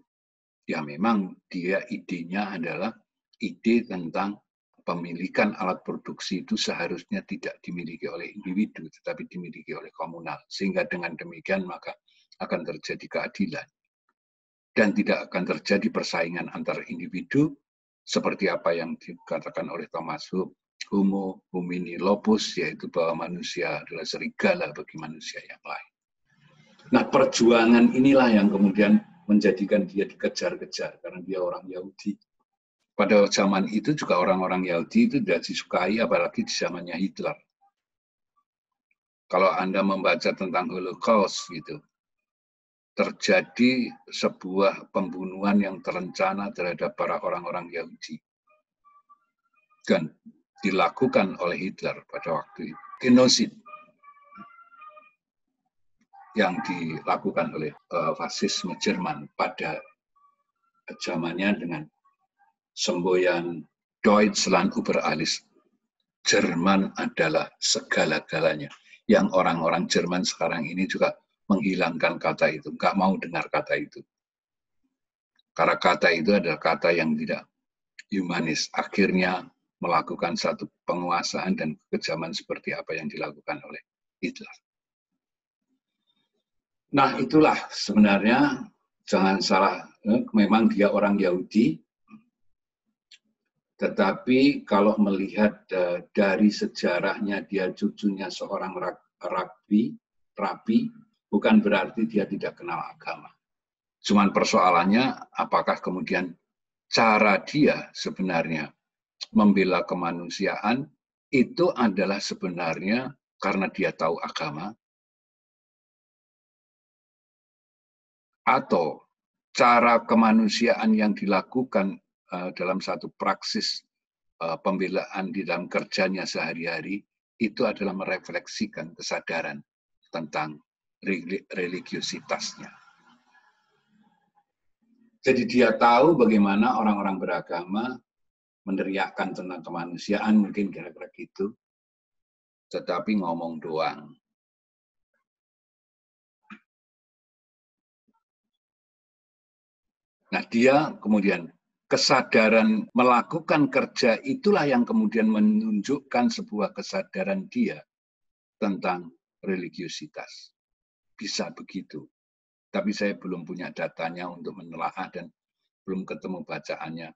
Speaker 1: ya memang dia idenya adalah ide tentang pemilikan alat produksi itu seharusnya tidak dimiliki oleh individu tetapi dimiliki oleh komunal, sehingga dengan demikian maka akan terjadi keadilan dan tidak akan terjadi persaingan antar individu seperti apa yang dikatakan oleh Thomas Homo homini lupus, yaitu bahwa manusia adalah serigala bagi manusia yang lain. Nah, perjuangan inilah yang kemudian menjadikan dia dikejar-kejar karena dia orang Yahudi. Pada zaman itu juga orang-orang Yahudi itu tidak disukai, apalagi di zamannya Hitler. Kalau Anda membaca tentang Holocaust gitu, terjadi sebuah pembunuhan yang terencana terhadap para orang-orang Yahudi. Dan dilakukan oleh Hitler pada waktu itu. Genosid yang dilakukan oleh fasisme Jerman pada zamannya dengan semboyan Deutschland über alles. Jerman adalah segala-galanya. Yang orang-orang Jerman sekarang ini juga menghilangkan kata itu, nggak mau dengar kata itu. Karena kata itu adalah kata yang tidak humanis. Akhirnya melakukan satu penguasaan dan kekejaman seperti apa yang dilakukan oleh Hitler. Nah, itulah sebenarnya, jangan salah, memang dia orang Yahudi, tetapi kalau melihat dari sejarahnya dia cucunya seorang rabi, bukan berarti dia tidak kenal agama. Cuman persoalannya apakah kemudian cara dia sebenarnya membela kemanusiaan itu adalah sebenarnya karena dia tahu agama, atau cara kemanusiaan yang dilakukan dalam satu praksis pembelaan di dalam kerjanya sehari-hari itu adalah merefleksikan kesadaran tentang religiositasnya. Jadi dia tahu bagaimana orang-orang beragama meneriakkan tentang kemanusiaan, mungkin kira-kira gitu, tetapi ngomong doang. Nah, dia kemudian kesadaran melakukan kerja itulah yang kemudian menunjukkan sebuah kesadaran dia tentang religiositas. Bisa begitu. Tapi saya belum punya datanya untuk menelaah dan belum ketemu bacaannya.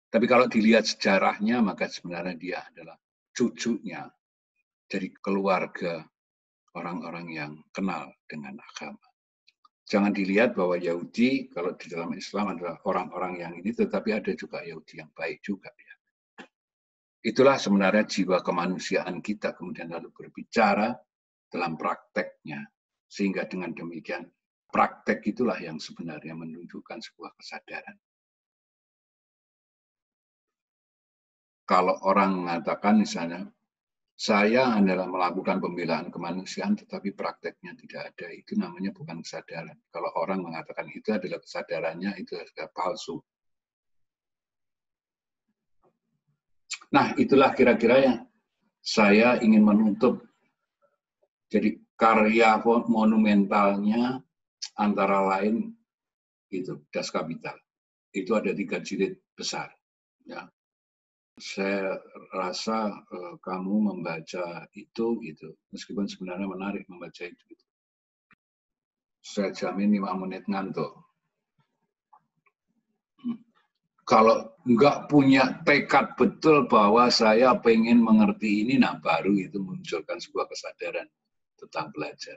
Speaker 1: Tapi kalau dilihat sejarahnya, maka sebenarnya dia adalah cucunya dari keluarga orang-orang yang kenal dengan agama. Jangan dilihat bahwa Yahudi, kalau di dalam Islam adalah orang-orang yang ini, tetapi ada juga Yahudi yang baik juga. Ya. Itulah sebenarnya jiwa kemanusiaan kita, kemudian lalu berbicara dalam prakteknya. Sehingga dengan demikian, praktek itulah yang sebenarnya menunjukkan sebuah kesadaran. Kalau orang mengatakan misalnya, saya adalah melakukan pembelaan kemanusiaan, tetapi prakteknya tidak ada. Itu namanya bukan kesadaran. Kalau orang mengatakan itu adalah kesadarannya, itu adalah palsu. Nah, itulah kira-kira yang saya ingin menutup. Jadi karya monumentalnya antara lain itu Das Kapital. Itu ada 3 jilid besar. Ya. Saya rasa kamu membaca itu gitu, meskipun sebenarnya menarik membaca itu. Gitu. Saya jamin 5 menit ngantuk. Kalau nggak punya tekad betul bahwa saya pengen mengerti ini, nah baru itu munculkan sebuah kesadaran tentang belajar.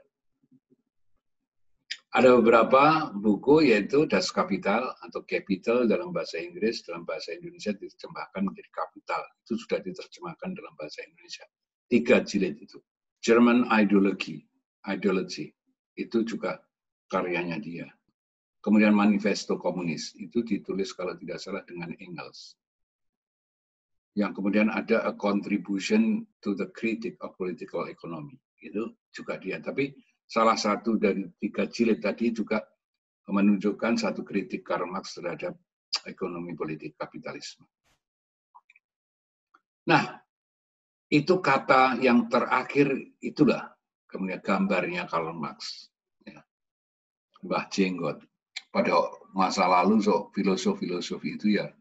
Speaker 1: Ada beberapa buku, yaitu Das Kapital atau Capital dalam bahasa Inggris, dalam bahasa Indonesia diterjemahkan menjadi Kapital. Itu sudah diterjemahkan dalam bahasa Indonesia. 3 jilid itu. German Ideology, itu juga karyanya dia. Kemudian Manifesto Komunis, itu ditulis kalau tidak salah dengan Engels. Yang kemudian ada A Contribution to the Critique of Political Economy, itu juga dia. Tapi salah satu dari 3 jilid tadi juga menunjukkan satu kritik Karl Marx terhadap ekonomi politik kapitalisme. Nah, itu kata yang terakhir itulah kemudian gambarnya Karl Marx. Ya. Mbah Jenggot. Pada masa lalu filosof itu ya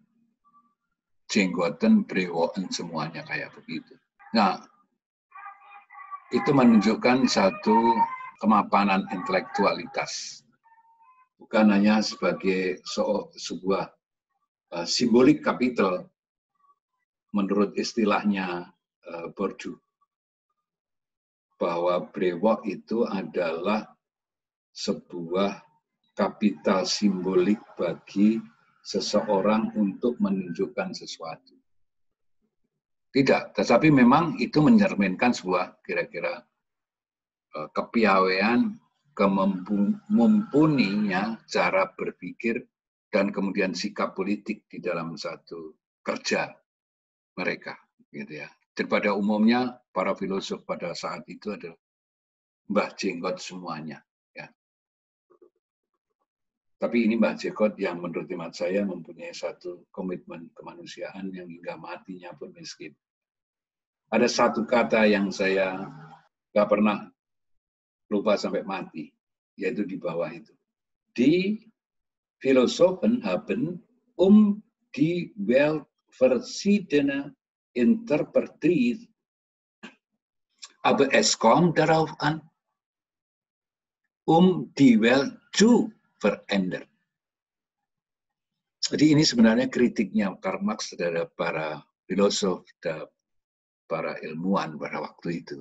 Speaker 1: jenggoten, brewoken semuanya kayak begitu. Nah, itu menunjukkan satu kemapanan intelektualitas. Bukan hanya sebagai sebuah simbolik kapital menurut istilahnya Bourdieu, bahwa brewok itu adalah sebuah kapital simbolik bagi seseorang untuk menunjukkan sesuatu. Tidak, tetapi memang itu mencerminkan sebuah kira-kira kepiawaian, mumpuninya cara berpikir dan kemudian sikap politik di dalam satu kerja mereka, gitu ya. Dan pada umumnya para filosof pada saat itu adalah Mbah Jenggot semuanya. Ya. Tapi ini Mbah Jenggot yang menurut hemat saya mempunyai satu komitmen kemanusiaan yang hingga matinya pun miskin. Ada satu kata yang saya nggak pernah lupa sampai mati, yaitu di bawah itu. Die Philosophen haben die Welt verschiedene interpretiert, aber es kommt darauf an, die Welt zu verändern. Jadi ini sebenarnya kritiknya Karl Marx terhadap para filosof dan para ilmuwan pada waktu itu.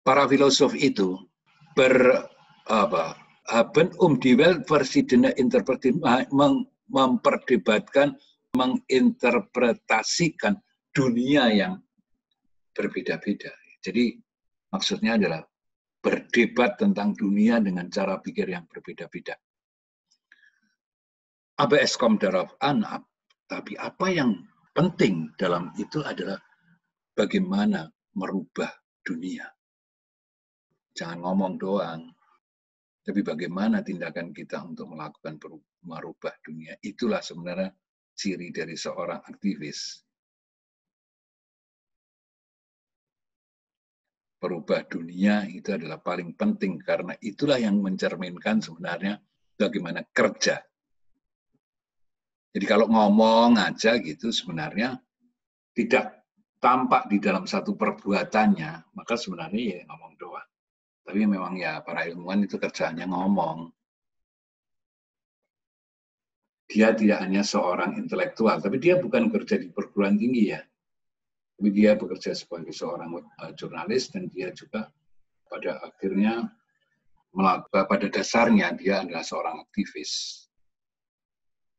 Speaker 1: Para filosof itu haben die Welt verschiedene interpretasi, memperdebatkan, menginterpretasikan dunia yang berbeda-beda. Jadi maksudnya adalah berdebat tentang dunia dengan cara pikir yang berbeda-beda. Aber es kommt darauf an, tapi apa yang penting dalam itu adalah bagaimana merubah dunia. Jangan ngomong doang, tapi bagaimana tindakan kita untuk melakukan merubah dunia. Itulah sebenarnya ciri dari seorang aktivis. Perubah dunia itu adalah paling penting karena itulah yang mencerminkan sebenarnya bagaimana kerja. Jadi kalau ngomong aja gitu sebenarnya tidak tampak di dalam satu perbuatannya, maka sebenarnya ya ngomong doang. Tapi memang ya para ilmuwan itu kerjaannya ngomong. Dia tidak hanya seorang intelektual, tapi dia bukan kerja di perguruan tinggi ya. Tapi dia bekerja sebagai seorang jurnalis dan dia juga pada akhirnya, pada dasarnya dia adalah seorang aktivis.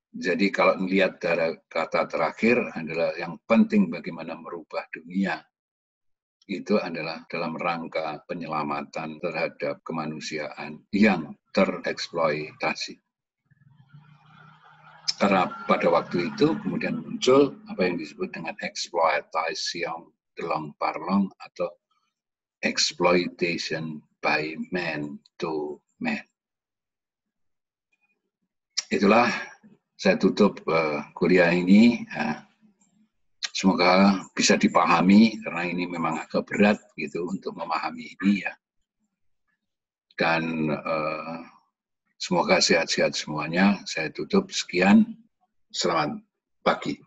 Speaker 1: Jadi kalau melihat dari kata terakhir adalah yang penting bagaimana merubah dunia. Itu adalah dalam rangka penyelamatan terhadap kemanusiaan yang tereksploitasi. Karena pada waktu itu kemudian muncul apa yang disebut dengan eksploitasi delong parlong atau exploitation by man to man. Itulah saya tutup kuliah ini. Semoga bisa dipahami karena ini memang agak berat gitu untuk memahami ini ya. Dan semoga sehat-sehat semuanya. Saya tutup, sekian. Selamat pagi.